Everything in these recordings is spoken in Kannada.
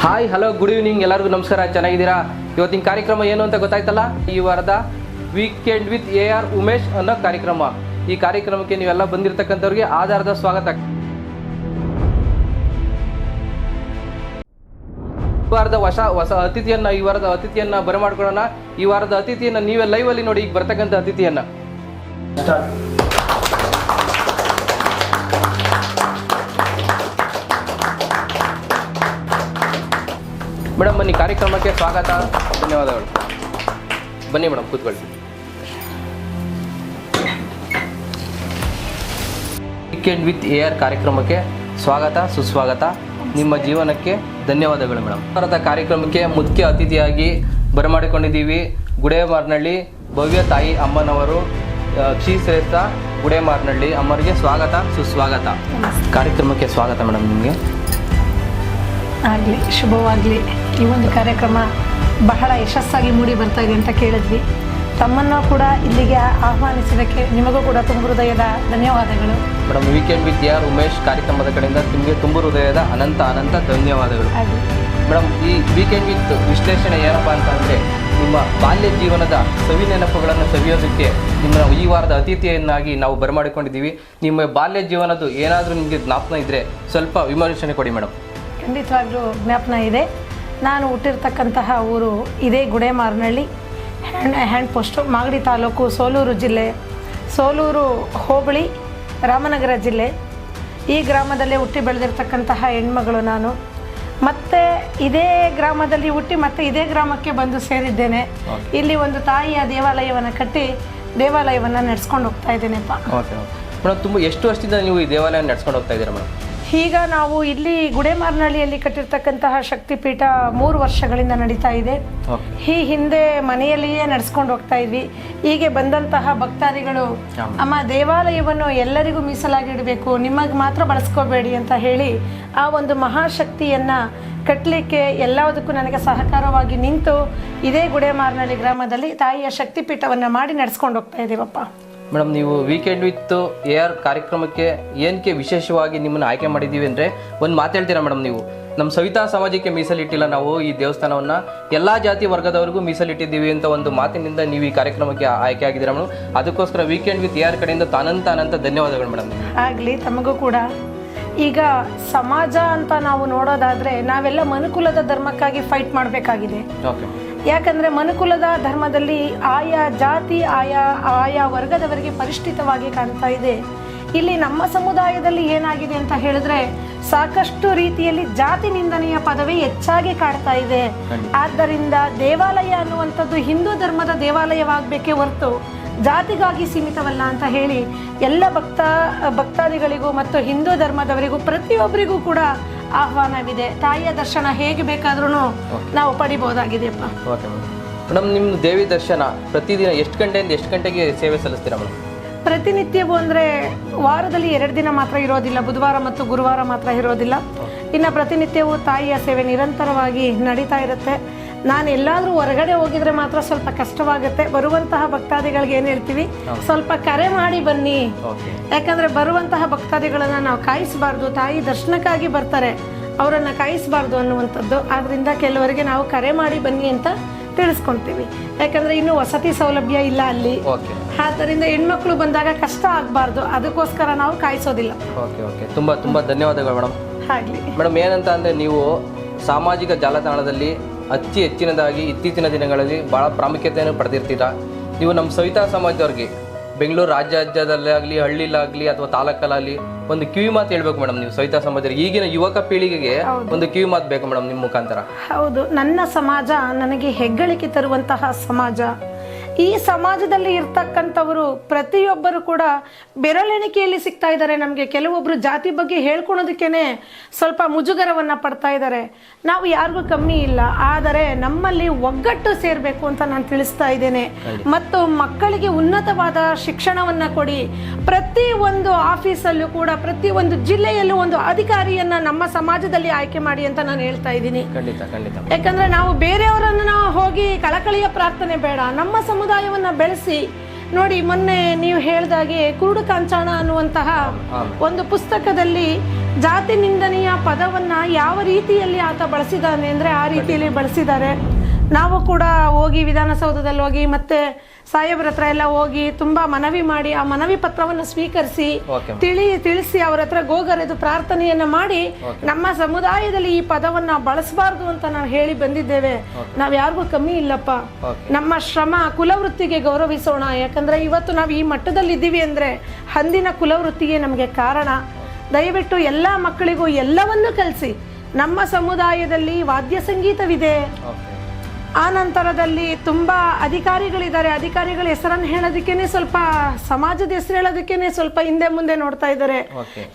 ಹಾಯ್ ಹಲೋ ಗುಡ್ ಈವ್ನಿಂಗ್ ಎಲ್ಲರಿಗೂ ನಮಸ್ಕಾರ. ಚೆನ್ನಾಗಿದ್ದೀರಾ? ಇವತ್ತಿನ ಕಾರ್ಯಕ್ರಮ ಏನು ಅಂತ ಗೊತ್ತಾಯ್ತಲ್ಲ? ಈ ವಾರದ ವೀಕೆಂಡ್ ವಿತ್ AR ಉಮೇಶ್ ಅನ್ನೋ ಕಾರ್ಯಕ್ರಮ. ಈ ಕಾರ್ಯಕ್ರಮಕ್ಕೆ ನೀವೆಲ್ಲ ಬಂದಿರತಕ್ಕಂಥವ್ರಿಗೆ ಆಧಾರದ ಸ್ವಾಗತ. ಈ ವಾರದ ಅತಿಥಿಯನ್ನ ಬರಮಾಡ್ಕೊಳ್ಳೋಣ. ಈ ವಾರದ ಅತಿಥಿಯನ್ನ ನೀವೇ ಲೈವ್ ಅಲ್ಲಿ ನೋಡಿ. ಈಗ ಬರ್ತಕ್ಕಂಥ ಅತಿಥಿಯನ್ನ ಮೇಡಮ್ ಬನ್ನಿ, ಕಾರ್ಯಕ್ರಮಕ್ಕೆ ಸ್ವಾಗತ, ಧನ್ಯವಾದಗಳು. ಬನ್ನಿ ಮೇಡಮ್, ಕೂತ್ಕೊಳ್ಳಿ. ವೀಕೆಂಡ್ ವಿತ್ AR ಕಾರ್ಯಕ್ರಮಕ್ಕೆ ಸ್ವಾಗತ, ಸುಸ್ವಾಗತ. ನಿಮ್ಮ ಜೀವನಕ್ಕೆ ಧನ್ಯವಾದಗಳು ಮೇಡಮ್. ಭಾರತ ಕಾರ್ಯಕ್ರಮಕ್ಕೆ ಮುಖ್ಯ ಅತಿಥಿಯಾಗಿ ಬರಮಾಡಿಕೊಂಡಿದ್ದೀವಿ ಗುಡೇಮಾರ್ನಹಳ್ಳಿ ಭವ್ಯ ತಾಯಿ ಅಮ್ಮನವರು, ಶ್ರೀಶ್ರೇಷ್ಠ ಗುಡೇಮಾರ್ನಹಳ್ಳಿ ಅಮ್ಮರಿಗೆ ಸ್ವಾಗತ, ಸುಸ್ವಾಗತ. ಕಾರ್ಯಕ್ರಮಕ್ಕೆ ಸ್ವಾಗತ ಮೇಡಮ್. ನಿಮಗೆ ಆಗಲಿ, ಶುಭವಾಗಲಿ. ಈ ಒಂದು ಕಾರ್ಯಕ್ರಮ ಬಹಳ ಯಶಸ್ಸಾಗಿ ಮೂಡಿ ಬರ್ತಾ ಇದೆ ಅಂತ ಕೇಳಿದ್ವಿ. ತಮ್ಮನ್ನು ಕೂಡ ಇಲ್ಲಿಗೆ ಆಹ್ವಾನಿಸಿದ್ದಕ್ಕೆ ನಿಮಗೂ ಕೂಡ ತುಂಬ ಹೃದಯದ ಧನ್ಯವಾದಗಳು madam. Weekend with AR Umesh ಕಾರ್ಯಕ್ರಮದ ಕಡೆಯಿಂದ ನಿಮಗೆ ತುಂಬ ಹೃದಯದ ಅನಂತ ಧನ್ಯವಾದಗಳು ಮೇಡಮ್. ಈ ವೀಕೆಂಡ್ ವಿತ್ ವಿಶ್ಲೇಷಣೆ ಏನಪ್ಪ ಅಂತಂದರೆ, ನಿಮ್ಮ ಬಾಲ್ಯ ಜೀವನದ ಸವಿ ನೆನಪುಗಳನ್ನು ಸವಿಯೋದಕ್ಕೆ ನಿಮ್ಮ ಈ ವಾರದ ಅತಿಥಿಯನ್ನಾಗಿ ನಾವು ಬರಮಾಡಿಕೊಂಡಿದ್ದೀವಿ. ನಿಮ್ಮ ಬಾಲ್ಯ ಜೀವನದ್ದು ಏನಾದರೂ ನಿಮಗೆ ಜ್ಞಾಪನ ಇದ್ದರೆ ಸ್ವಲ್ಪ ವಿಮರ್ಶನೆ ಕೊಡಿ ಮೇಡಮ್. ಖಂಡಿತವಾಗ್ಲೂ ಜ್ಞಾಪನ ಇದೆ. ನಾನು ಹುಟ್ಟಿರ್ತಕ್ಕಂತಹ ಊರು ಇದೇ ಗುಡೇಮಾರ್ನಹಳ್ಳಿ, ಹ್ಯಾಂಡ್ ಪೋಸ್ಟು, ಮಾಗಡಿ ತಾಲೂಕು, ಸೋಲೂರು ಜಿಲ್ಲೆ, ಸೋಲೂರು ಹೋಬಳಿ, ರಾಮನಗರ ಜಿಲ್ಲೆ. ಈ ಗ್ರಾಮದಲ್ಲೇ ಹುಟ್ಟಿ ಬೆಳೆದಿರ್ತಕ್ಕಂತಹ ಹೆಣ್ಮಗಳು ನಾನು. ಮತ್ತು ಇದೇ ಗ್ರಾಮದಲ್ಲಿ ಹುಟ್ಟಿ ಮತ್ತೆ ಇದೇ ಗ್ರಾಮಕ್ಕೆ ಬಂದು ಸೇರಿದ್ದೇನೆ. ಇಲ್ಲಿ ಒಂದು ತಾಯಿಯ ದೇವಾಲಯವನ್ನು ಕಟ್ಟಿ ದೇವಾಲಯವನ್ನು ನಡೆಸ್ಕೊಂಡು ಹೋಗ್ತಾ ಇದ್ದೇನೆಪ್ಪ. Okay madam. ತುಂಬ ಎಷ್ಟು ವರ್ಷದಿಂದ ನೀವು ಈ ದೇವಾಲಯ ನಡೆಸ್ಕೊಂಡು ಹೋಗ್ತಾ ಇದ್ದೀರಾ ಮೇಡಮ್? ಈಗ ನಾವು ಇಲ್ಲಿ ಗುಡೇಮಾರ್ನಹಳ್ಳಿಯಲ್ಲಿ ಕಟ್ಟಿರ್ತಕ್ಕಂತಹ ಶಕ್ತಿಪೀಠ 3 ವರ್ಷಗಳಿಂದ ನಡೀತಾ ಇದೆ. ಈ ಹಿಂದೆ ಮನೆಯಲ್ಲಿಯೇ ನಡೆಸ್ಕೊಂಡು ಹೋಗ್ತಾ ಇದ್ವಿ. ಹೀಗೆ ಬಂದಂತಹ ಭಕ್ತಾದಿಗಳು, ಅಮ್ಮ ದೇವಾಲಯವನ್ನು ಎಲ್ಲರಿಗೂ ಮೀಸಲಾಗಿಡಬೇಕು, ನಿಮಗೆ ಮಾತ್ರ ಬಳಸ್ಕೋಬೇಡಿ ಅಂತ ಹೇಳಿ ಆ ಒಂದು ಮಹಾಶಕ್ತಿಯನ್ನು ಕಟ್ಟಲಿಕ್ಕೆ ಎಲ್ಲದಕ್ಕೂ ನನಗೆ ಸಹಕಾರವಾಗಿ ನಿಂತು ಇದೇ ಗುಡೇಮಾರ್ನಹಳ್ಳಿ ಗ್ರಾಮದಲ್ಲಿ ತಾಯಿಯ ಶಕ್ತಿಪೀಠವನ್ನು ಮಾಡಿ ನಡೆಸ್ಕೊಂಡು ಹೋಗ್ತಾ ಇದ್ದೀವಪ್ಪ. ಮೇಡಮ್, ನೀವು ವೀಕೆಂಡ್ ವಿತ್ AR ಕಾರ್ಯಕ್ರಮಕ್ಕೆ ಏನಕ್ಕೆ ವಿಶೇಷವಾಗಿ ನಿಮ್ಮನ್ನು ಆಯ್ಕೆ ಮಾಡಿದ್ದೀವಿ ಅಂದರೆ, ಒಂದು ಮಾತು ಹೇಳ್ತೀರಾ ಮೇಡಮ್? ನೀವು ನಮ್ಮ ಸವಿತಾ ಸಮಾಜಕ್ಕೆ ಮೀಸಲಿಟ್ಟಿಲ್ಲ, ನಾವು ಈ ದೇವಸ್ಥಾನವನ್ನು ಎಲ್ಲ ಜಾತಿ ವರ್ಗದವರಿಗೂ ಮೀಸಲಿಟ್ಟಿದ್ದೀವಿ ಅಂತ ಒಂದು ಮಾತಿನಿಂದ ನೀವು ಈ ಕಾರ್ಯಕ್ರಮಕ್ಕೆ ಆಯ್ಕೆ ಆಗಿದ್ದೀರಾ ಮೇಡಮ್. ಅದಕ್ಕೋಸ್ಕರ ವೀಕೆಂಡ್ ವಿತ್ AR ಕಡೆಯಿಂದ ಅನಂತ ಧನ್ಯವಾದಗಳು ಮೇಡಮ್. ಆಗಲಿ, ತಮಗೂ ಕೂಡ. ಈಗ ಸಮಾಜ ಅಂತ ನಾವು ನೋಡೋದಾದರೆ ನಾವೆಲ್ಲ ಮನುಕುಲದ ಧರ್ಮಕ್ಕಾಗಿ ಫೈಟ್ ಮಾಡಬೇಕಾಗಿದೆ. ಓಕೆ. ಯಾಕಂದರೆ ಮನುಕುಲದ ಧರ್ಮದಲ್ಲಿ ಆಯಾ ಜಾತಿ ಆಯಾ ವರ್ಗದವರಿಗೆ ಪರಿಷ್ಠಿತವಾಗಿ ಕಾಣ್ತಾ ಇದೆ. ಇಲ್ಲಿ ನಮ್ಮ ಸಮುದಾಯದಲ್ಲಿ ಏನಾಗಿದೆ ಅಂತ ಹೇಳಿದ್ರೆ, ಸಾಕಷ್ಟು ರೀತಿಯಲ್ಲಿ ಜಾತಿ ನಿಂದನೆಯ ಪದವೇ ಹೆಚ್ಚಾಗಿ ಕಾಡ್ತಾ ಇದೆ. ಆದ್ದರಿಂದ ದೇವಾಲಯ ಅನ್ನುವಂಥದ್ದು ಹಿಂದೂ ಧರ್ಮದ ದೇವಾಲಯವಾಗಬೇಕೇ ಹೊರತು ಜಾತಿಗಾಗಿ ಸೀಮಿತವಲ್ಲ ಅಂತ ಹೇಳಿ ಎಲ್ಲ ಭಕ್ತಾದಿಗಳಿಗೂ ಮತ್ತು ಹಿಂದೂ ಧರ್ಮದವರಿಗೂ ಪ್ರತಿಯೊಬ್ಬರಿಗೂ ಕೂಡ ಆಹ್ವಾನವಿದೆ. ತಾಯಿಯ ದರ್ಶನ ಹೇಗೆ ಬೇಕಾದ್ರೂ ನಾವು ಪಡಿಬಹುದಾಗಿದೆಯಪ್ಪ. Okay madam. ನಿಮ್ಮ ದೇವಿ ದರ್ಶನ ಪ್ರತಿದಿನ ಎಷ್ಟು ಗಂಟೆಯಿಂದ ಎಷ್ಟು ಗಂಟೆಗೆ ಸೇವೆ ಸಲ್ಲಿಸ್ತೀರಾ ಮೇಡಮ್? ಪ್ರತಿನಿತ್ಯವೂ ಅಂದರೆ ವಾರದಲ್ಲಿ 2 ದಿನ ಮಾತ್ರ ಇರೋದಿಲ್ಲ, ಬುಧವಾರ ಮತ್ತು ಗುರುವಾರ ಮಾತ್ರ ಇರೋದಿಲ್ಲ. ಇನ್ನು ಪ್ರತಿನಿತ್ಯವೂ ತಾಯಿಯ ಸೇವೆ ನಿರಂತರವಾಗಿ ನಡೀತಾ ಇರುತ್ತೆ. ನಾನು ಎಲ್ಲಾದರೂ ಹೊರಗಡೆ ಹೋಗಿದ್ರೆ ಮಾತ್ರ ಸ್ವಲ್ಪ ಕಷ್ಟವಾಗುತ್ತೆ. ಬರುವಂತಹ ಭಕ್ತಾದಿಗಳಿಗೆ ಏನು ಹೇಳ್ತೀವಿ, ಸ್ವಲ್ಪ ಕರೆ ಮಾಡಿ ಬನ್ನಿ. ಯಾಕಂದರೆ ಬರುವಂತಹ ಭಕ್ತಾದಿಗಳನ್ನು ನಾವು ಕಾಯಿಸಬಾರ್ದು, ತಾಯಿ ದರ್ಶನಕ್ಕಾಗಿ ಬರ್ತಾರೆ, ಅವರನ್ನು ಕಾಯಿಸಬಾರ್ದು ಅನ್ನುವಂಥದ್ದು. ಆದ್ದರಿಂದ ಕೆಲವರಿಗೆ ನಾವು ಕರೆ ಮಾಡಿ ಬನ್ನಿ ಅಂತ ತಿಳಿಸ್ಕೊಳ್ತೀವಿ. ಯಾಕಂದರೆ ಇನ್ನೂ ವಸತಿ ಸೌಲಭ್ಯ ಇಲ್ಲ ಅಲ್ಲಿ. ಆದ್ದರಿಂದ ಹೆಣ್ಮಕ್ಳು ಬಂದಾಗ ಕಷ್ಟ ಆಗಬಾರ್ದು, ಅದಕ್ಕೋಸ್ಕರ ನಾವು ಕಾಯಿಸೋದಿಲ್ಲ. ಓಕೆ. ತುಂಬ ಧನ್ಯವಾದಗಳು ಮೇಡಮ್. ಆಗಲಿ ಮೇಡಮ್. ಏನಂತ ಅಂದರೆ, ನೀವು ಸಾಮಾಜಿಕ ಜಾಲತಾಣದಲ್ಲಿ ಹೆಚ್ಚಿನದಾಗಿ ಇತ್ತೀಚಿನ ದಿನಗಳಲ್ಲಿ ಭಾಳ ಪ್ರಾಮುಖ್ಯತೆಯನ್ನು ಪಡೆದಿರ್ತೀರಾ. ನೀವು ನಮ್ಮ ಸವಿತಾ ಸಮಾಜದವ್ರಿಗೆ ಬೆಂಗಳೂರು ರಾಜ್ಯದಲ್ಲಾಗಲಿ, ಹಳ್ಳಿಲಾಗಲಿ ಅಥವಾ ತಾಲೂಕಲ್ಲಾಗಲಿ ಒಂದು ಕಿವಿ ಮಾತು ಹೇಳ್ಬೇಕು ಮೇಡಮ್. ನೀವು ಸವಿತಾ ಸಮಾಜದವ್ರಿಗೆ, ಈಗಿನ ಯುವಕ ಪೀಳಿಗೆಗೆ ಒಂದು ಕಿವಿ ಮಾತು ಬೇಕು ಮೇಡಮ್ ನಿಮ್ಮ ಮುಖಾಂತರ. ಹೌದು, ನನ್ನ ಸಮಾಜ ನನಗೆ ಹೆಗ್ಗಳಿಕೆ ತರುವಂತಹ ಸಮಾಜ. ಈ ಸಮಾಜದಲ್ಲಿ ಇರ್ತಕ್ಕಂಥವರು ಪ್ರತಿಯೊಬ್ಬರು ಕೂಡ ಬೆರಳೆಣಿಕೆಯಲ್ಲಿ ಸಿಗ್ತಾ ಇದ್ದಾರೆ ನಮಗೆ. ಕೆಲವೊಬ್ಬರು ಜಾತಿ ಬಗ್ಗೆ ಹೇಳ್ಕೊಳೋದಕ್ಕೇನೆ ಸ್ವಲ್ಪ ಮುಜುಗರವನ್ನು ಪಡ್ತಾ ಇದ್ದಾರೆ. ನಾವು ಯಾರಿಗೂ ಕಮ್ಮಿ ಇಲ್ಲ, ಆದರೆ ನಮ್ಮಲ್ಲಿ ಒಗ್ಗಟ್ಟು ಸೇರಬೇಕು ಅಂತ ನಾನು ತಿಳಿಸ್ತಾ ಇದ್ದೇನೆ. ಮತ್ತು ಮಕ್ಕಳಿಗೆ ಉನ್ನತವಾದ ಶಿಕ್ಷಣವನ್ನು ಕೊಡಿ. ಪ್ರತಿ ಒಂದು ಆಫೀಸಲ್ಲೂ ಕೂಡ, ಪ್ರತಿ ಒಂದು ಜಿಲ್ಲೆಯಲ್ಲೂ ಒಂದು ಅಧಿಕಾರಿಯನ್ನ ನಮ್ಮ ಸಮಾಜದಲ್ಲಿ ಆಯ್ಕೆ ಮಾಡಿ ಅಂತ ನಾನು ಹೇಳ್ತಾ ಇದ್ದೀನಿ. ಯಾಕಂದ್ರೆ ನಾವು ಬೇರೆಯವರನ್ನ ಹೋಗಿ ಕಳಕಳಿಯ ಪ್ರಾರ್ಥನೆ ಬೇಡ, ನಮ್ಮ ಸಮುದಾಯವನ್ನ ಬೆಳೆಸಿ ನೋಡಿ. ಮೊನ್ನೆ ನೀವು ಹೇಳಿದಾಗೆ ಕುರುಡು ಕಾಂಚಾಣ ಅನ್ನುವಂತಹ ಒಂದು ಪುಸ್ತಕದಲ್ಲಿ ಜಾತಿ ನಿಂದನೆಯ ಪದವನ್ನ ಯಾವ ರೀತಿಯಲ್ಲಿ ಆತ ಬಳಸಿದ್ದಾನೆ ಅಂದ್ರೆ ಆ ರೀತಿಯಲ್ಲಿ ಬಳಸಿದ್ದಾರೆ. ನಾವು ಕೂಡ ಹೋಗಿ ವಿಧಾನಸೌಧದಲ್ಲಿ ಹೋಗಿ ಮತ್ತೆ ಸಾಹೇಬ್ರ ಹತ್ರ ಎಲ್ಲ ಹೋಗಿ ತುಂಬಾ ಮನವಿ ಮಾಡಿ ಆ ಮನವಿ ಪತ್ರವನ್ನು ಸ್ವೀಕರಿಸಿ ತಿಳಿಸಿ ಅವ್ರ ಹತ್ರ ಗೋಗರೆದು ಪ್ರಾರ್ಥನೆಯನ್ನ ಮಾಡಿ ನಮ್ಮ ಸಮುದಾಯದಲ್ಲಿ ಈ ಪದವನ್ನ ಬಳಸಬಾರ್ದು ಅಂತ ನಾವು ಹೇಳಿ ಬಂದಿದ್ದೇವೆ. ನಾವ್ ಯಾರಿಗೂ ಕಮ್ಮಿ ಇಲ್ಲಪ್ಪ. ನಮ್ಮ ಶ್ರಮ ಕುಲವೃತ್ತಿಗೆ ಗೌರವಿಸೋಣ. ಯಾಕಂದ್ರೆ ಇವತ್ತು ನಾವು ಈ ಮಟ್ಟದಲ್ಲಿ ಇದ್ದೀವಿ ಅಂದ್ರೆ ಅಂದಿನ ಕುಲವೃತ್ತಿಗೆ ನಮಗೆ ಕಾರಣ. ದಯವಿಟ್ಟು ಎಲ್ಲ ಮಕ್ಕಳಿಗೂ ಎಲ್ಲವನ್ನೂ ಕಲಿಸಿ. ನಮ್ಮ ಸಮುದಾಯದಲ್ಲಿ ವಾದ್ಯ ಸಂಗೀತವಿದೆ. ಆ ನಂತರದಲ್ಲಿ ತುಂಬಾ ಅಧಿಕಾರಿಗಳಿದ್ದಾರೆ. ಅಧಿಕಾರಿಗಳ ಹೆಸರನ್ನು ಹೇಳೋದಕ್ಕೇನೆ ಸ್ವಲ್ಪ ಸಮಾಜದ ಹೆಸರು ಹೇಳೋದಕ್ಕೇನೆ ಸ್ವಲ್ಪ ಹಿಂದೆ ಮುಂದೆ ನೋಡ್ತಾ ಇದ್ದಾರೆ.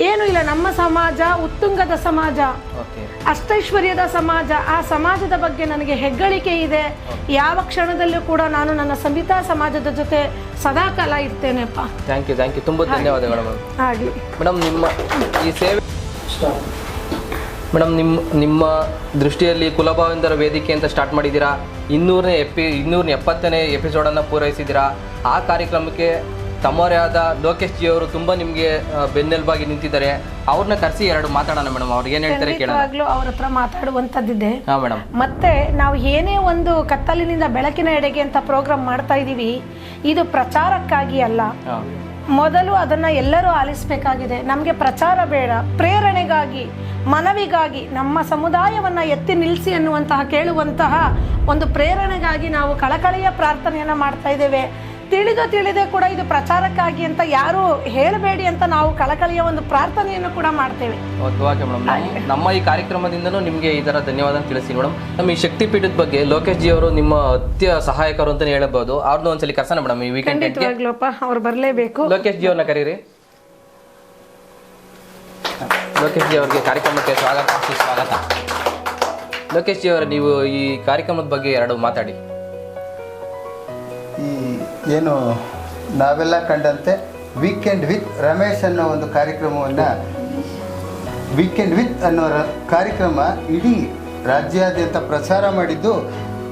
ಏನು ಇಲ್ಲ, ನಮ್ಮ ಸಮಾಜ ಉತ್ತುಂಗದ ಸಮಾಜ, ಅಷ್ಟೈಶ್ವರ್ಯದ ಸಮಾಜ. ಆ ಸಮಾಜದ ಬಗ್ಗೆ ನನಗೆ ಹೆಗ್ಗಳಿಕೆ ಇದೆ. ಯಾವ ಕ್ಷಣದಲ್ಲೂ ಕೂಡ ನಾನು ನನ್ನ ಸಂಹಿತಾ ಸಮಾಜದ ಜೊತೆ ಸದಾಕಾಲ ಇರ್ತೇನೆಪ್ಪ. ಥ್ಯಾಂಕ್ ಯು ತುಂಬಾ ಧನ್ಯವಾದಗಳು ಹಾಗೆ ಮೇಡಮ್. ನಿಮ್ಮ ಈ ಸೇವೆ ಮೇಡಮ್, ನಿಮ್ಮ ದೃಷ್ಟಿಯಲ್ಲಿ ಕುಲಭಾವೇಂದ್ರ ವೇದಿಕೆ ಅಂತ ಸ್ಟಾರ್ಟ್ ಮಾಡಿದ್ದೀರಾ. 270ನೇ ಎಪಿಸೋಡನ್ನು ಪೂರೈಸಿದ್ದೀರಾ. ಆ ಕಾರ್ಯಕ್ರಮಕ್ಕೆ ತಮ್ಮವರೇ ಆದ ಲೋಕೇಶ್ ಜಿ ಅವರು ತುಂಬ ನಿಮಗೆ ಬೆನ್ನೆಲುಬಾಗಿ ನಿಂತಿದ್ದಾರೆ. ಅವ್ರನ್ನ ಕರೆಸಿ 2 ಮಾತಾಡೋಣ ಮೇಡಮ್. ಅವ್ರಿಗೆ ಏನು ಹೇಳ್ತಾರೆ ಕೇಳೋಣ. ಅವ್ರ ಹತ್ರ ಮಾತಾಡುವಂಥದ್ದಿದೆ. ಹಾಂ ಮೇಡಮ್. ಮತ್ತೆ ನಾವು ಏನೇ ಒಂದು ಕತ್ತಲಿನಿಂದ ಬೆಳಕಿನ ಎಡೆಗೆ ಅಂತ ಪ್ರೋಗ್ರಾಮ್ ಮಾಡ್ತಾ ಇದ್ದೀವಿ, ಇದು ಪ್ರಚಾರಕ್ಕಾಗಿ ಅಲ್ಲ. ಮೊದಲು ಅದನ್ನ ಎಲ್ಲರೂ ಆಲಿಸಬೇಕಾಗಿದೆ. ನಮಗೆ ಪ್ರಚಾರ ಬೇಡ, ಪ್ರೇರಣೆಗಾಗಿ, ಮನವಿಗಾಗಿ, ನಮ್ಮ ಸಮುದಾಯವನ್ನ ಎತ್ತಿ ನಿಲ್ಲಿಸಿ ಅನ್ನುವಂತಹ ಕೇಳುವಂತಹ ಒಂದು ಪ್ರೇರಣೆಗಾಗಿ ನಾವು ಕಳಕಳಿಯ ಪ್ರಾರ್ಥನೆಯನ್ನ ಮಾಡ್ತಾ ಇದ್ದೇವೆ. ತಿಳಿದೇ ಕೂಡ ಇದು ಪ್ರಚಾರಕ್ಕಾಗಿ ಅಂತ ಯಾರು ಹೇಳಬೇಡಿ ಅಂತ ನಾವು ಕಳಕಳಿಯ ಒಂದು ಪ್ರಾರ್ಥನೆಯನ್ನು ಕೂಡ ಮಾಡ್ತೇವೆ. Okay madam. ನಮ್ಮ ಈ ಕಾರ್ಯಕ್ರಮದಿಂದನೂ ನಿಮಗೆ ಈ ಥರ ಧನ್ಯವಾದ ತಿಳಿಸಿ ಮೇಡಮ್. ನಮ್ಮ ಈ ಶಕ್ತಿಪೀಠದ ಬಗ್ಗೆ ಲೋಕೇಶ್ ಜಿ ಅವರು ನಿಮ್ಮ ಅತ್ಯ ಸಹಾಯಕರು ಅಂತಾನೆ ಹೇಳಬಹುದು. ಅವ್ರನ್ನ ಒಂದ್ಸಲಿ ಕರ್ಸೋಣ ಮೇಡಮ್ ಈ ವೀಕೆಂಡ್. ಅವ್ರು ಬರಲೇಬೇಕು. ಲೋಕೇಶ್ ಜಿ ಅವ್ರನ್ನ ಕರೀರಿ. ಲೋಕೇಶ್ ಜಿ ಅವರಿಗೆ ಕಾರ್ಯಕ್ರಮಕ್ಕೆ ಸ್ವಾಗತ. ಲೋಕೇಶ್ ಜಿ ಅವರೇ, ನೀವು ಈ ಕಾರ್ಯಕ್ರಮದ ಬಗ್ಗೆ 2 ಮಾತಾಡಿ. ಈ ಏನು ನಾವೆಲ್ಲ ಕಂಡಂತೆ ವೀಕೆಂಡ್ ವಿತ್ ರಮೇಶ್ ಅನ್ನೋ ಒಂದು ಕಾರ್ಯಕ್ರಮವನ್ನು, ವೀಕೆಂಡ್ ವಿತ್ ಅನ್ನೋ ಕಾರ್ಯಕ್ರಮ ಇಡೀ ರಾಜ್ಯಾದ್ಯಂತ ಪ್ರಚಾರ ಮಾಡಿದ್ದು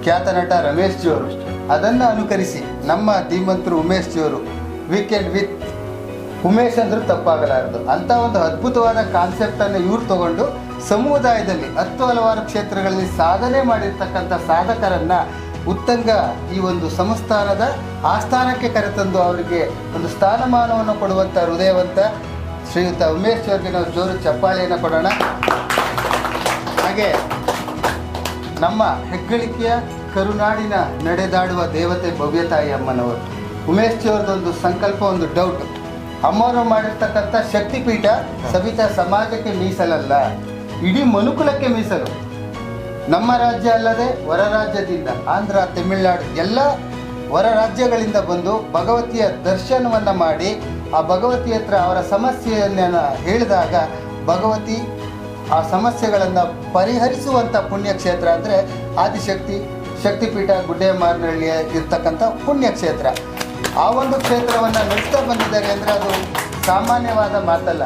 ಖ್ಯಾತ ನಟ ರಮೇಶ್ ಜಿ ಅವರು. ಅದನ್ನು ಅನುಕರಿಸಿ ನಮ್ಮ ಧೀಮಂತರು ಉಮೇಶ್ ಜಿ ಅವರು ವೀಕೆಂಡ್ ವಿತ್ ಉಮೇಶ್ ಅಂದ್ರೂ ತಪ್ಪಾಗಲಾರದು ಅಂಥ ಒಂದು ಅದ್ಭುತವಾದ ಕಾನ್ಸೆಪ್ಟನ್ನು ಇವ್ರು ತಗೊಂಡು ಸಮುದಾಯದಲ್ಲಿ 10 ಹಲವಾರು ಕ್ಷೇತ್ರಗಳಲ್ಲಿ ಸಾಧನೆ ಮಾಡಿರ್ತಕ್ಕಂಥ ಸಾಧಕರನ್ನು ಉತ್ತಂಗ ಈ ಒಂದು ಸಂಸ್ಥಾನದ ಆಸ್ಥಾನಕ್ಕೆ ಕರೆತಂದು ಅವರಿಗೆ ಒಂದು ಸ್ಥಾನಮಾನವನ್ನು ಕೊಡುವಂಥ ಹೃದಯವಂತ ಶ್ರೀಯುತ ಉಮೇಶ್ ಅವರಿಗೆ ನಾವು ಜೋರು ಚಪ್ಪಾಳೆಯನ್ನು ಕೊಡೋಣ. ಹಾಗೆ ನಮ್ಮ ಹೆಗ್ಗಳಿಕೆಯ ಕರುನಾಡಿನ ನಡೆದಾಡುವ ದೇವತೆ ಭವ್ಯತಾಯಿ ಅಮ್ಮನವರು ಉಮೇಶ್ ಅವ್ರದ್ದೊಂದು ಸಂಕಲ್ಪ, ಒಂದು ಡೌಟ್. ಅಮ್ಮವರು ಮಾಡಿರ್ತಕ್ಕಂಥ ಶಕ್ತಿಪೀಠ ಸವಿತಾ ಸಮಾಜಕ್ಕೆ ಮೀಸಲಲ್ಲ, ಇಡೀ ಮನುಕುಲಕ್ಕೆ ಮೀಸಲು. ನಮ್ಮ ರಾಜ್ಯ ಅಲ್ಲದೆ ಹೊರ ರಾಜ್ಯದಿಂದ, ಆಂಧ್ರ, ತಮಿಳುನಾಡು ಎಲ್ಲ ಹೊರ ರಾಜ್ಯಗಳಿಂದ ಬಂದು ಭಗವತಿಯ ದರ್ಶನವನ್ನು ಮಾಡಿ ಆ ಭಗವತಿ ಹತ್ರ ಅವರ ಸಮಸ್ಯೆಯನ್ನು ಹೇಳಿದಾಗ ಭಗವತಿ ಆ ಸಮಸ್ಯೆಗಳನ್ನು ಪರಿಹರಿಸುವಂಥ ಪುಣ್ಯಕ್ಷೇತ್ರ ಅಂದರೆ ಶಕ್ತಿಪೀಠ ಗುಡ್ಡೆಮಾರನಹಳ್ಳಿಯ ಇರ್ತಕ್ಕಂಥ ಪುಣ್ಯಕ್ಷೇತ್ರ. ಆ ಒಂದು ಕ್ಷೇತ್ರವನ್ನು ನಡೆಸ್ತಾ ಬಂದಿದ್ದಾರೆ ಅಂದರೆ ಅದು ಸಾಮಾನ್ಯವಾದ ಮಾತಲ್ಲ.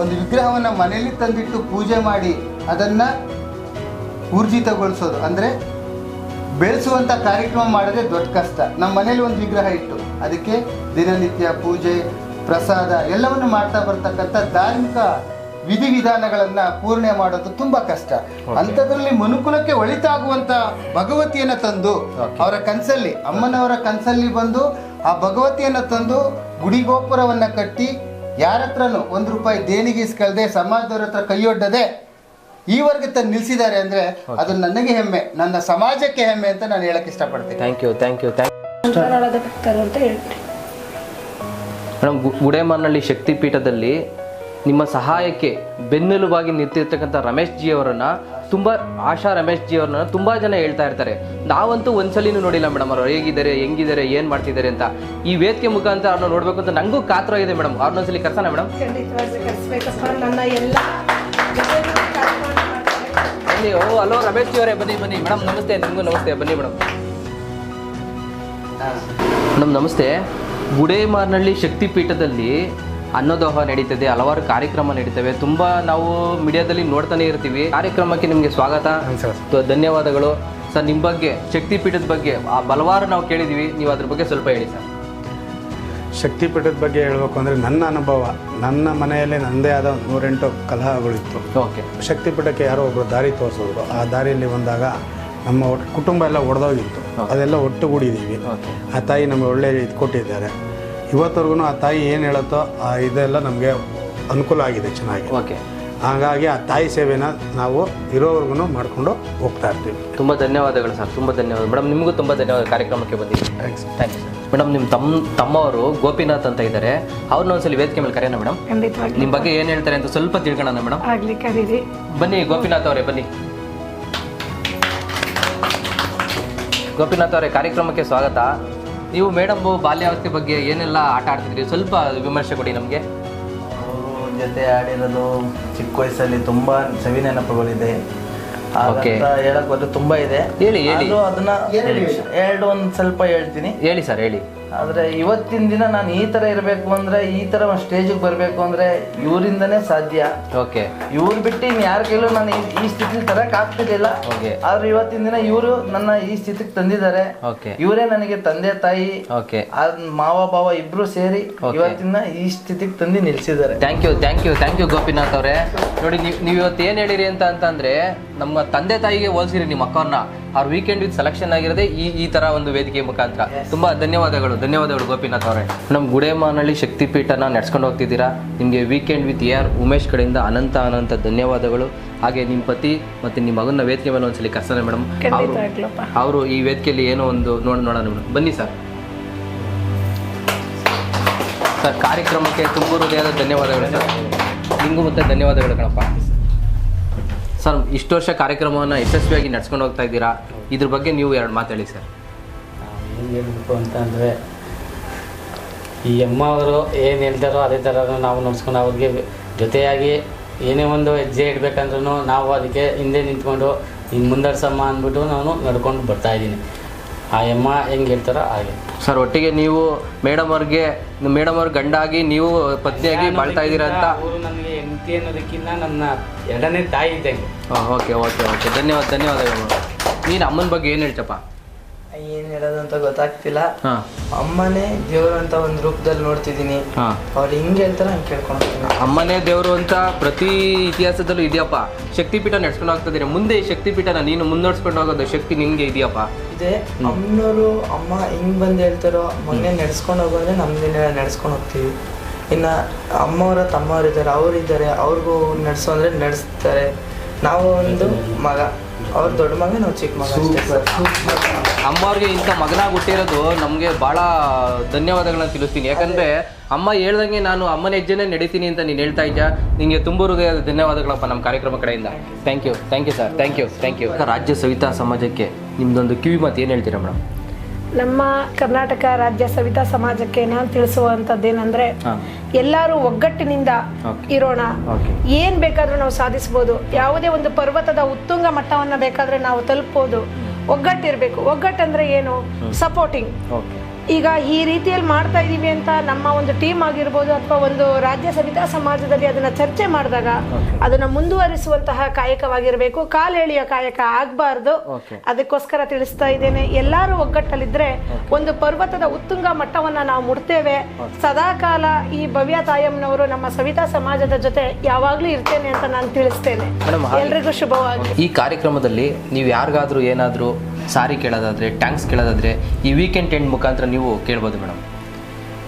ಒಂದು ವಿಗ್ರಹವನ್ನು ಮನೆಯಲ್ಲಿ ತಂದಿಟ್ಟು ಪೂಜೆ ಮಾಡಿ ಅದನ್ನು ಊರ್ಜಿತಗೊಳಿಸೋದು ಅಂದರೆ ಬೆಳೆಸುವಂಥ ಕಾರ್ಯಕ್ರಮ ಮಾಡೋದೇ ದೊಡ್ಡ ಕಷ್ಟ. ನಮ್ಮ ಮನೇಲಿ ಒಂದು ವಿಗ್ರಹ ಇಟ್ಟು ಅದಕ್ಕೆ ದಿನನಿತ್ಯ ಪೂಜೆ, ಪ್ರಸಾದ ಎಲ್ಲವನ್ನು ಮಾಡ್ತಾ ಬರ್ತಕ್ಕಂಥ ಧಾರ್ಮಿಕ ವಿಧಿವಿಧಾನಗಳನ್ನು ಪೂರ್ಣೆ ಮಾಡೋದು ತುಂಬ ಕಷ್ಟ. ಅಂಥದ್ರಲ್ಲಿ ಮನುಕುಲಕ್ಕೆ ಒಳಿತಾಗುವಂಥ ಭಗವತಿಯನ್ನು ತಂದು ಅವರ ಕನಸಲ್ಲಿ, ಅಮ್ಮನವರ ಕನಸಲ್ಲಿ ಬಂದು ಆ ಭಗವತಿಯನ್ನು ತಂದು ಗುಡಿ ಗೋಪುರವನ್ನು ಕಟ್ಟಿ ಯಾರ ಹತ್ರನೂ ₹1 ದೇಣಿಗೆ ಇಸ್ಕಳ್ದೆ ಸಮಾಜದವ್ರ ಹತ್ರ ಕೈಯೊಡ್ಡದೆ ಈವರೆಗೆ ತಂದು ನಿಲ್ಲಿಸಿದ್ದಾರೆ ಅಂದರೆ ಅದು ನನಗೆ ಹೆಮ್ಮೆ, ನನ್ನ ಸಮಾಜಕ್ಕೆ ಹೆಮ್ಮೆ ಅಂತ ನಾನು ಹೇಳಕ್ಕೆ ಇಷ್ಟಪಡ್ತೀನಿ. Thank you madam. ಗುಡೇಮಾರನಹಳ್ಳಿ ಶಕ್ತಿಪೀಠದಲ್ಲಿ ನಿಮ್ಮ ಸಹಾಯಕ್ಕೆ ಬೆನ್ನೆಲುಬಾಗಿ ನಿಂತಿರ್ತಕ್ಕಂಥ ರಮೇಶ್ ಜಿ ಅವರನ್ನ ಆಶಾ ರಮೇಶ್ ಜಿ ಅವ್ರನ್ನ ತುಂಬ ಜನ ಹೇಳ್ತಾ ಇರ್ತಾರೆ. ನಾವಂತೂ ಒಂದ್ಸಲಿನೂ ನೋಡಿಲ್ಲ ಮೇಡಮ್ ಅವರು ಹೆಂಗಿದ್ದಾರೆ ಏನು ಮಾಡ್ತಿದ್ದಾರೆ ಅಂತ. ಈ ವೇದಿಕೆ ಮುಖಾಂತರ ಅವ್ರನ್ನ ನೋಡ್ಬೇಕು ಅಂತ ನನಗೂ ಕಾತರ ಇದೆ ಮೇಡಮ್. ಅವ್ರನ್ನೊಂದ್ಸಲಿ ಕರ್ಸೋಣ ಮೇಡಮ್. ಬನ್ನಿ. ಹಲೋ ರಮೇಶ್ ಜಿ ಅವರೇ, ಬನ್ನಿ ಮೇಡಮ್. ನಮಸ್ತೆ. ನಿಮಗೂ ನಮಸ್ತೆ. ಬನ್ನಿ ಮೇಡಮ್. ನಮಸ್ತೆ. ಗುಡೇಮಾರನಹಳ್ಳಿ ಶಕ್ತಿಪೀಠದಲ್ಲಿ ಅನ್ನದಾಹ ನಡೀತದೆ, ಹಲವಾರು ಕಾರ್ಯಕ್ರಮ ನಡೀತವೆ. ತುಂಬ ನಾವು ಮೀಡಿಯಾದಲ್ಲಿ ನೋಡ್ತಾನೆ ಇರ್ತೀವಿ. ಕಾರ್ಯಕ್ರಮಕ್ಕೆ ನಿಮಗೆ ಸ್ವಾಗತ, ಧನ್ಯವಾದಗಳು ಸರ್. ನಿಮ್ಮ ಬಗ್ಗೆ, ಶಕ್ತಿಪೀಠದ ಬಗ್ಗೆ ಹಲವಾರು ನಾವು ಕೇಳಿದ್ದೀವಿ, ನೀವು ಅದ್ರ ಬಗ್ಗೆ ಸ್ವಲ್ಪ ಹೇಳಿ ಸರ್. ಶಕ್ತಿಪೀಠದ ಬಗ್ಗೆ ಹೇಳಬೇಕು ಅಂದರೆ ನನ್ನ ಅನುಭವ, ನನ್ನ ಮನೆಯಲ್ಲಿ ನನ್ನದೇ ಆದ 108 ಕಲಹಗಳಿತ್ತು. ಓಕೆ. ಶಕ್ತಿಪೀಠಕ್ಕೆ ಯಾರೋ ಒಬ್ಬರು ದಾರಿ ತೋರಿಸಿದ್ರು. ಆ ದಾರಿಯಲ್ಲಿ ಬಂದಾಗ ನಮ್ಮ ಕುಟುಂಬ ಎಲ್ಲ ಒಡೆದೋಗಿತ್ತು. ಅದೆಲ್ಲ ಒಟ್ಟುಗೂಡಿದ್ದೀವಿ. ಆ ತಾಯಿ ನಮಗೆ ಒಳ್ಳೆ ಇದು ಕೊಟ್ಟಿದ್ದಾರೆ. ಇವತ್ತವರೆಗೂ ಆ ತಾಯಿ ಏನು ಹೇಳುತ್ತೋ ಇದೆಲ್ಲ ನಮಗೆ ಅನುಕೂಲ ಆಗಿದೆ ಚೆನ್ನಾಗಿ. ಓಕೆ. ಹಾಗಾಗಿ ಆ ತಾಯಿ ಸೇವೆನ ನಾವು ಇರೋವರೆಗೂ ಮಾಡಿಕೊಂಡು ಹೋಗ್ತಾ ಇರ್ತೀವಿ. ತುಂಬ ಧನ್ಯವಾದಗಳು ಸರ್, ತುಂಬ ಧನ್ಯವಾದ ಮೇಡಮ್. ನಿಮಗೂ ತುಂಬ ಧನ್ಯವಾದ ಕಾರ್ಯಕ್ರಮಕ್ಕೆ ಬಂದಿದ್ದೀವಿ. Thanks thank you sir. Madam, ನಿಮ್ಮ ತಮ್ಮವರು ಗೋಪಿನಾಥ್ ಅಂತ ಇದ್ದಾರೆ. ಅವ್ರನ್ನ ಒಂದ್ಸಲಿ ವೇದಿಕೆ ಮೇಲೆ ಕರೆಯೋಣ ಮೇಡಮ್. ಖಂಡಿತವಾಗಿ ನಿಮ್ಮ ಬಗ್ಗೆ ಏನು ಹೇಳ್ತಾರೆ ಅಂತ ಸ್ವಲ್ಪ ತಿಳ್ಕೊಳ್ಳೋಣ ಮೇಡಮ್. ಆಗ್ಲಿ, ಕರೀರಿ. ಬನ್ನಿ ಗೋಪಿನಾಥ್ ಅವರೇ, ಬನ್ನಿ. ಗೋಪಿನಾಥ್ ಅವರೇ, ಕಾರ್ಯಕ್ರಮಕ್ಕೆ ಸ್ವಾಗತ. ನೀವು ಮೇಡಮ್ ಬಾಲ್ಯಾವಸ್ಥೆ ಬಗ್ಗೆ ಏನೆಲ್ಲ ಆಟ ಆಡ್ತಿದ್ರಿ, ಸ್ವಲ್ಪ ವಿಮರ್ಶೆ ಕೊಡಿ ನಮಗೆ. ಅವರು ಜೊತೆ ಆಡಿರೋದು ಚಿಕ್ಕ ವಯಸ್ಸಲ್ಲಿ ತುಂಬಾ ಸವಿ ನೆನಪುಗಳಿದೆ. ಹಾಗಂತ ಹೇಳಕ್ ಹೋದ್ರೆ ತುಂಬಾ ಇದೆ. ಹೇಳಿ ಹೇಳಿ. ಅದನ್ನ ಒಂದ್ ಸ್ವಲ್ಪ ಹೇಳ್ತೀನಿ. ಹೇಳಿ ಸರ್, ಹೇಳಿ. ಆದ್ರೆ ಇವತ್ತಿನ ದಿನ ನಾನು ಈ ತರ ಇರಬೇಕು ಅಂದ್ರೆ, ಈ ತರ ಒಂದು ಸ್ಟೇಜಿಗೆ ಬರಬೇಕು ಅಂದ್ರೆ ಇವರಿಂದನೇ ಸಾಧ್ಯ. ಓಕೆ. ಇವ್ರು ಬಿಟ್ಟು ಇನ್ ಯಾರ ಕೈಲೂ ನಾನು ಈ ಸ್ಥಿತಿ ತರಕ್ ಆಗ್ತಿರ್ಲಿಲ್ಲ. ಆದ್ರೆ ಇವತ್ತಿನ ದಿನ ಇವರು ನನ್ನ ಈ ಸ್ಥಿತಿಗೆ ತಂದಿದ್ದಾರೆ. ಇವರೇ ನನಗೆ ತಂದೆ ತಾಯಿ, ಮಾವ ಭಾವ ಇಬ್ರು ಸೇರಿ ಇವತ್ತಿನ ಈ ಸ್ಥಿತಿಗೆ ತಂದು ನಿಲ್ಸಿದ್ದಾರೆ. ಥ್ಯಾಂಕ್ ಯು ಗೋಪಿನಾಥ್ ಅವರೇ. ನೋಡಿ, ನೀವು ಇವತ್ತು ಏನ್ ಹೇಳಿರಿ ಅಂತಂದ್ರೆ, ನಮ್ಮ ತಂದೆ ತಾಯಿಗೆ ಹೋಲಿಸಿರಿ ನಿಮ್ಮ ಅಕ್ಕವ್ರನ್ನ. ಅವ್ರ ವೀಕೆಂಡ್ ವಿತ್ ಸೆಲೆಕ್ಷನ್ ಆಗಿರೋದೇ ಈ ತರ ಒಂದು ವೇದಿಕೆ ಮುಖಾಂತರ. ತುಂಬಾ ಧನ್ಯವಾದಗಳು ಗೋಪಿನಾಥ್ ಅವರೇ. ನಮ್ಮ ಗುಡೇಮಾನಹಳ್ಳಿ ಶಕ್ತಿಪೀಠನ ನಡ್ಸ್ಕೊಂಡು ಹೋಗ್ತಿದ್ದೀರಾ. ನಿಮಗೆ ವೀಕೆಂಡ್ ವಿತ್ AR ಉಮೇಶ್ ಕಡೆಯಿಂದ ಅನಂತ ಧನ್ಯವಾದಗಳು. ಹಾಗೆ ನಿಮ್ಮ ಪತಿ ಮತ್ತೆ ನಿಮ್ಮ ಮಗನ ವೇದಿಕೆ ಮೇಲೆ ಒಂದ್ಸಲಿ ಕರ್ಸೋಣ ಮೇಡಮ್. ಅವರು ಈ ವೇದಿಕೆಯಲ್ಲಿ ಏನೋ ಒಂದು ನೋಡೋಣ ಮೇಡಮ್. ಬನ್ನಿ ಸರ್. ಸರ್, ಕಾರ್ಯಕ್ರಮಕ್ಕೆ ತುಂಬ ಹೃದಯದ ಧನ್ಯವಾದಗಳು ಸರ್. ನಿಮಗೂ ಮತ್ತೆ ಧನ್ಯವಾದಗಳು ಕಣಪ್ಪ. ಸರ್, ಇಷ್ಟು ವರ್ಷ ಕಾರ್ಯಕ್ರಮವನ್ನು ಯಶಸ್ವಿಯಾಗಿ ನಡ್ಸ್ಕೊಂಡು ಹೋಗ್ತಾ ಇದ್ದೀರಾ. ಇದ್ರ ಬಗ್ಗೆ ನೀವು 2 ಮಾತಾಡಿ ಸರ್. ಏನು ಹೇಳಬೇಕು ಅಂತಂದರೆ, ಈ ಅಮ್ಮ ಅವರು ಏನು ಹೇಳ್ತಾರೋ ಅದೇ ಥರ ನಾವು ನಡ್ಸ್ಕೊಂಡು ಅವ್ರಿಗೆ ಜೊತೆಯಾಗಿ ಏನೇ ಒಂದು ಹೆಜ್ಜೆ ಇಡಬೇಕಂದ್ರೂ ನಾವು ಅದಕ್ಕೆ ಹಿಂದೆ ನಿಂತ್ಕೊಂಡು ಇನ್ನು ಮುಂದರ್ಸಮ್ಮ ಅಂದ್ಬಿಟ್ಟು ನಾನು ನಡ್ಕೊಂಡು ಬರ್ತಾಯಿದ್ದೀನಿ. ಆ ಅಮ್ಮ ಹೆಂಗೆ ಹೇಳ್ತಾರೋ ಹಾಗೆ. ಸರ್, ಒಟ್ಟಿಗೆ ನೀವು ಮೇಡಮ್ ಅವ್ರ ಗಂಡಾಗಿ ನೀವು ಪತ್ನಿಯಾಗಿ ಬಾಳ್ತಾ ಇದ್ದೀರಾ ಅಂತ. ಅವರು ನನಗೆ ಹೆಂಡತಿ ಅನ್ನೋದಕ್ಕಿಂತ ನನ್ನ 2ನೇ ತಾಯಿ ಇದ್ದಂಗೆ. ಓಕೆ. ಧನ್ಯವಾದಗಳು. ನೀನು ಅಮ್ಮನ ಬಗ್ಗೆ ಏನು ಹೇಳ್ತಪ್ಪ? ಏನ್ ಹೇಳೋದಂತ ಗೊತ್ತಾಗ್ತಿಲ್ಲ. ಅಮ್ಮನೇ ದೇವರು ಅಂತ ಒಂದು ರೂಪದಲ್ಲಿ ನೋಡ್ತಿದ್ದೀನಿ. ಅವ್ರು ಹಿಂಗೆ ಹೇಳ್ತಾರೆ ಹಂಗೆ ಕೇಳ್ಕೊಂಡು ಅಮ್ಮನೇ ದೇವರು ಅಂತ ಪ್ರತಿ ಇತಿಹಾಸದಲ್ಲೂ ಇದೆಯಪ್ಪ. ಶಕ್ತಿಪೀಠ ನಡ್ಸ್ಕೊಂಡು ಹೋಗ್ತಿದ್ದೀರಿ. ಮುಂದೆ ಈ ಶಕ್ತಿಪೀಠನ ನೀನು ಮುನ್ನಡೆಸ್ಕೊಂಡು ಹೋಗೋದು ಶಕ್ತಿ ನಿಂಗೆ ಇದೆಯಪ್ಪ. ಇದೆ. ಅಮ್ಮನವರು ಅಮ್ಮ ಹಿಂಗ್ ಬಂದು ಹೇಳ್ತಾರೋ ಮಗನೇ ನಡೆಸ್ಕೊಂಡು ಹೋಗೋದ್ರೆ ನಮ್ದೇನೆ ನಡ್ಸ್ಕೊಂಡು ಹೋಗ್ತೀವಿ. ಇನ್ನ ಅಮ್ಮವರ ತಮ್ಮವರಿದ್ದಾರೆ, ಅವರಿದ್ದಾರೆ, ಅವ್ರಿಗೂ ನಡೆಸೋ ಅಂದ್ರೆ ನಡೆಸ್ತಾರೆ. ನಾವು ಒಂದು ಮಗ, ಅವ್ರ ದೊಡ್ಡ ಮಗ, ನಾವು ಚಿಕ್ಕ ಮಗ. ಅಮ್ಮವ್ರಿಗೆ ಇಂಥ ಮಗನಾಗಿ ಹುಟ್ಟಿರೋದು ನಮಗೆ ಭಾಳ ಧನ್ಯವಾದಗಳನ್ನ ತಿಳಿಸ್ತೀನಿ. ಯಾಕಂದರೆ ಅಮ್ಮ ಹೇಳ್ದಂಗೆ ನಾನು ಅಮ್ಮನ ಹೆಜ್ಜೆನೇ ನಡೀತೀನಿ ಅಂತ ನೀನು ಹೇಳ್ತಾ ಇದ್ದ. ನಿಮಗೆ ತುಂಬ ಹೃದಯದ ಧನ್ಯವಾದಗಳಪ್ಪ ನಮ್ಮ ಕಾರ್ಯಕ್ರಮ ಕಡೆಯಿಂದ. Thank you sir. Thank you. ರಾಜ್ಯ ಸವಿತಾ ಸಮಾಜಕ್ಕೆ ನಿಮ್ದೊಂದು ಕಿವಿ ಮಾತು ಏನು ಹೇಳ್ತೀರಾ ಮೇಡಮ್? ನಮ್ಮ ಕರ್ನಾಟಕ ರಾಜ್ಯ ಸವಿತಾ ಸಮಾಜಕ್ಕೆ ನಾನು ತಿಳಿಸುವಂಥದ್ದೇನೆಂದ್ರೆ, ಎಲ್ಲರೂ ಒಗ್ಗಟ್ಟಿನಿಂದ ಇರೋಣ. ಏನ್ ಬೇಕಾದ್ರೂ ನಾವು ಸಾಧಿಸ್ಬೋದು. ಯಾವುದೇ ಒಂದು ಪರ್ವತದ ಉತ್ತುಂಗ ಮಟ್ಟವನ್ನ ಬೇಕಾದ್ರೆ ನಾವು ತಲುಪಬಹುದು. ಒಗ್ಗಟ್ಟಿರ್ಬೇಕು. ಒಗ್ಗಟ್ಟಂದ್ರೆ ಏನು? ಸಪೋರ್ಟಿಂಗ್. ಈಗ ಈ ರೀತಿಯಲ್ಲಿ ಮಾಡ್ತಾ ಇದೀವಿ ಅಂತ ನಮ್ಮ ಒಂದು ಟೀಮ್ ಆಗಿರ್ಬೋದು ಅಥವಾ ಒಂದು ರಾಜ್ಯ ಸವಿತಾ ಸಮಾಜದಲ್ಲಿ ಅದನ್ನ ಚರ್ಚೆ ಮಾಡಿದಾಗ ಅದನ್ನ ಮುಂದುವರಿಸುವಂತಹ ಕಾಯಕವಾಗಿರ್ಬೇಕು. ಕಾಲೆಳೆಯ ಕಾಯಕ ಆಗ್ಬಾರ್ದು. ಅದಕ್ಕೋಸ್ಕರ ತಿಳಿಸ್ತಾ ಇದ್ದೇನೆ, ಎಲ್ಲರೂ ಒಗ್ಗಟ್ಟಲ್ಲಿದ್ರೆ ಒಂದು ಪರ್ವತದ ಉತ್ತುಂಗ ಮಟ್ಟವನ್ನ ನಾವು ಮುಟ್ತೇವೆ. ಸದಾಕಾಲ ಈ ಭವ್ಯ ತಾಯಮ್ಮನವರು ನಮ್ಮ ಸವಿತಾ ಸಮಾಜದ ಜೊತೆ ಯಾವಾಗ್ಲೂ ಇರ್ತೇನೆ ಅಂತ ನಾನು ತಿಳಿಸ್ತೇನೆ. ಎಲ್ರಿಗೂ ಶುಭವಾಗಿ. ಈ ಕಾರ್ಯಕ್ರಮದಲ್ಲಿ ನೀವು ಯಾರಿಗಾದ್ರೂ ಏನಾದ್ರೂ ಸಾರಿ ಕೇಳೋದಾದ್ರೆ, ಟ್ಯಾಂಕ್ಸ್ ಕೇಳೋದಾದ್ರೆ ಈ ವೀಕೆಂಡ್ ಟೆಂಟ್ ಮುಖಾಂತರ ನೀವು ಕೇಳ್ಬೋದು ಮೇಡಮ್.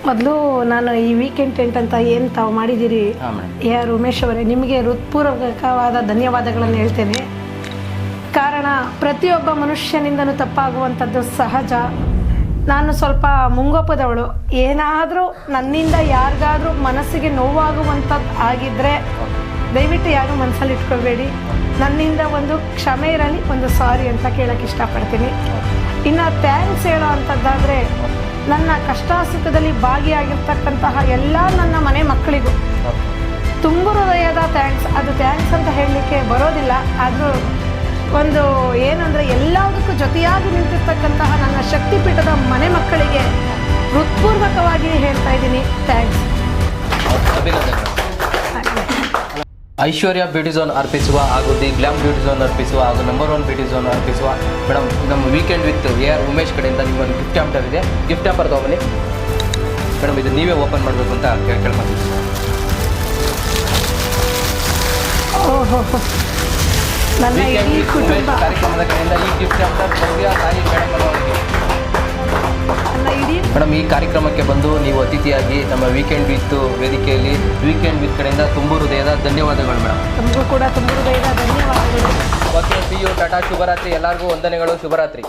ಮೊದಲು ನಾನು ಈ ವೀಕೆಂಡ್ ಟೆಂಟ್ ಅಂತ ಏನು ತಾವು ಮಾಡಿದ್ದೀರಿ AR ಉಮೇಶ್ ಅವರೇ, ನಿಮಗೆ ಹೃತ್ಪೂರ್ವಕವಾದ ಧನ್ಯವಾದಗಳನ್ನು ಹೇಳ್ತೇನೆ. ಕಾರಣ ಪ್ರತಿಯೊಬ್ಬ ಮನುಷ್ಯನಿಂದನೂ ತಪ್ಪಾಗುವಂಥದ್ದು ಸಹಜ. ನಾನು ಸ್ವಲ್ಪ ಮುಂಗೋಪದವಳು. ಏನಾದರೂ ನನ್ನಿಂದ ಯಾರಿಗಾದ್ರೂ ಮನಸ್ಸಿಗೆ ನೋವಾಗುವಂಥದ್ದು ಆಗಿದ್ದರೆ ದಯವಿಟ್ಟು ಯಾರು ಮನಸ್ಸಲ್ಲಿ ಇಟ್ಕೊಳ್ಬೇಡಿ. ನನ್ನಿಂದ ಒಂದು ಕ್ಷಮೆ ಇರಲಿ, ಒಂದು ಸಾರಿ ಅಂತ ಕೇಳಕ್ಕೆ ಇಷ್ಟಪಡ್ತೀನಿ. ಇನ್ನು ಥ್ಯಾಂಕ್ಸ್ ಹೇಳೋ ಅಂಥದ್ದಾದರೆ, ನನ್ನ ಕಷ್ಟ ಸುಖದಲ್ಲಿ ಭಾಗಿಯಾಗಿರ್ತಕ್ಕಂತಹ ಎಲ್ಲ ನನ್ನ ಮನೆ ಮಕ್ಕಳಿಗೂ ತುಂಬ ಹೃದಯದ ಥ್ಯಾಂಕ್ಸ್. ಅದು ಥ್ಯಾಂಕ್ಸ್ ಅಂತ ಹೇಳಲಿಕ್ಕೆ ಬರೋದಿಲ್ಲ. ಆದರೂ ಒಂದು ಏನಂದರೆ, ಎಲ್ಲದಕ್ಕೂ ಜೊತೆಯಾಗಿ ನಿಂತಿರ್ತಕ್ಕಂತಹ ನನ್ನ ಶಕ್ತಿಪೀಠದ ಮನೆ ಮಕ್ಕಳಿಗೆ ಹೃತ್ಪೂರ್ವಕವಾಗಿ ಹೇಳ್ತಾ ಇದ್ದೀನಿ ಥ್ಯಾಂಕ್ಸ್. ಐಶ್ವರ್ಯ ಬ್ಯೂಟಿ ಝೋನ್ ಅರ್ಪಿಸುವ ಹಾಗೂ ದಿ ಗ್ಲಾಮ್ ಬ್ಯೂಟಿ ಝೋನ್ ಅರ್ಪಿಸುವ ಹಾಗೂ ನಂಬರ್ 1 ಬ್ಯೂಟಿ ಝೋನ್ ಅರ್ಪಿಸುವ ಮೇಡಮ್, ನಮ್ಮ ವೀಕೆಂಡ್ ವಿತ್ AR ಉಮೇಶ್ ಕಡೆಯಿಂದ ನಿಮ್ಮೊಂದು ಗಿಫ್ಟ್ ಹ್ಯಾಂಪರ್ ಇದೆ. ಗಿಫ್ಟ್ ಹ್ಯಾಂಪರ್ ತೊಗೊಂಬನ್ನಿ ಮೇಡಮ್ ಇದು ನೀವೇ ಓಪನ್ ಮಾಡಬೇಕು ಅಂತ ಕೇಳ್ಕೊಂತೀವಿ. ಓಹೋ, ನನ್ನ ಇಡೀ ಕುಟುಂಬ, ಕಾರ್ಯಕ್ರಮದ ಕಡೆಯಿಂದ ಈ ಗಿಫ್ಟ್ ಅಂತ ಭವ್ಯ ತಾಯಿ ಮೇಡಮ್ ಅವರಿಗೆ. ನನ್ನ ಇಡೀ ಮೇಡಮ್ ಈ ಕಾರ್ಯಕ್ರಮಕ್ಕೆ ಬಂದು ನೀವು ಅತಿಥಿಯಾಗಿ ನಮ್ಮ ವೀಕೆಂಡ್ ವಿತ್ ವೇದಿಕೆಯಲ್ಲಿ ವೀಕೆಂಡ್ ವಿತ್ ಕಡೆಯಿಂದ ತುಂಬ ಹೃದಯದ ಧನ್ಯವಾದಗಳು ಮೇಡಮ್. ನಮಗೂ ಕೂಡ ತುಂಬ ಹೃದಯದ ಧನ್ಯವಾದಗಳು. ಓಕೆ, ಸಿ ಯು, ಟಾಟಾ, ಶುಭರಾತ್ರಿ. ಎಲ್ಲರಿಗೂ ವಂದನೆಗಳು, ಶುಭರಾತ್ರಿ.